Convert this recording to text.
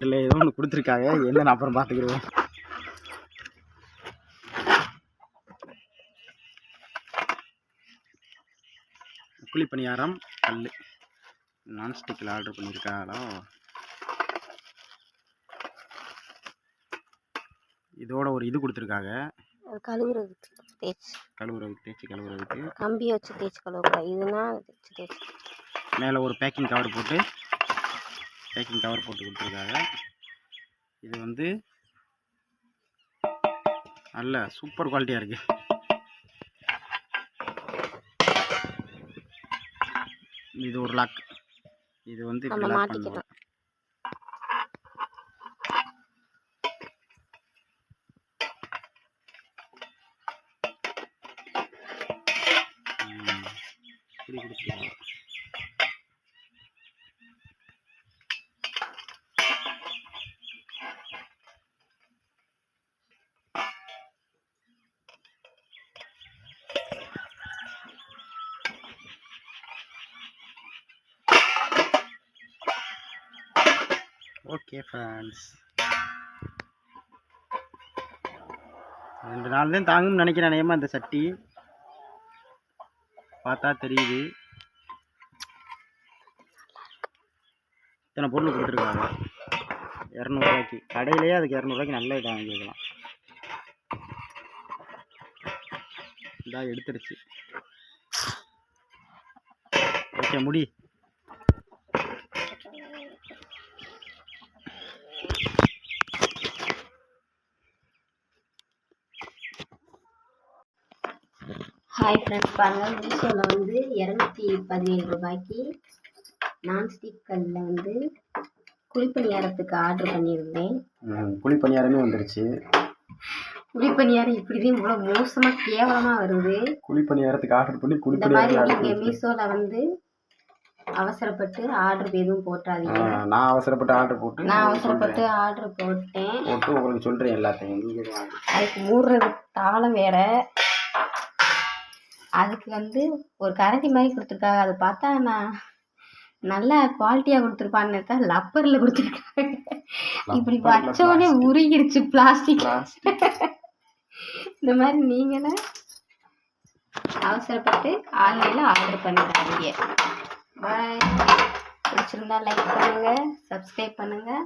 தெரியல, ஏதோ ஒன்று கொடுத்துருக்காங்க. என்னன்னு அப்புறம் பார்த்துக்கிடுவோம். குழி பணியாரம் கல் நான்ஸ்டிக்கில் ஆர்டர் பண்ணியிருக்காங்களோ. இதோட ஒரு இது கொடுத்துருக்காங்க, கழுவுறதுக்கு கழுவுறதுக்கு கம்பியை வச்சு தேய்ச்சி கழுவுறா. இதுனா தேய்ச்சி மேலே ஒரு பேக்கிங் கவர் போட்டு கொடுத்துருக்காங்க. இது வந்து நல்ல சூப்பர் குவாலிட்டியாக இருக்குது. இது ஒரு லாக். இது வந்து நம்ம மாட்டிக்கலாம். இப்படி கொடுத்துருக்காங்க. ஓகே ஃப்ரெண்ட்ஸ், 2 நாள் தான் தாங்கும்னு நினைக்கிறேன். நேமா இந்த சட்டி பார்த்தா தெரியுது. இத்தனை பொருள் கொடுத்துருக்காங்க 200 ரூபாய்க்கு. கடையிலேயே அதுக்கு 200 ரூபாய்க்கு நல்ல இதாக வாங்கிக்கலாம். இதாக எடுத்துருச்சு. ஓகே, முடி. ஹாய் ஃப்ரெண்ட்ஸ், பாருங்கள், மீஷோவில் வந்து 217 ரூபாய்க்கு நான்ஸ்டிக் கல்லில் வந்து குழிப்பணியாரத்துக்கு ஆர்டர் பண்ணியிருந்தேன். குழிப்பணியாரமே வந்துருச்சு. குழிப்பணியாரம் இப்படிதான் இவ்வளோ மோசமாக கேவலமாக வருது. குழிப்பணியாரத்துக்கு ஆர்டர் பண்ணி இந்த மாதிரி நீங்கள் மீஷோவில் வந்து அவசரப்பட்டு ஆர்டர் எதுவும் போட்டாதீங்க. நான் அவசரப்பட்டு ஆர்டர் போட்டேன். உங்களுக்கு சொல்கிறேன் எல்லாத்தையும். அதுக்கு மூடுறது தாளம் வேற. அதுக்கு வந்து ஒரு கரண்டி மாதிரி கொடுத்துருக்காங்க. அதை பார்த்தா நான் நல்லா குவாலிட்டியாக கொடுத்துருப்பான்னு தான் லப்பரில் கொடுத்துருக்காங்க. இப்படி வச்சோடனே உருகிடுச்சு பிளாஸ்டிக். இந்த மாதிரி நீங்களும் அவசரப்பட்டு ஆன்லைனில் ஆர்டர் பண்ணிடாதீங்க. பாய். பிடிச்சிருந்தா லைக் பண்ணுங்கள், சப்ஸ்கிரைப் பண்ணுங்கள்.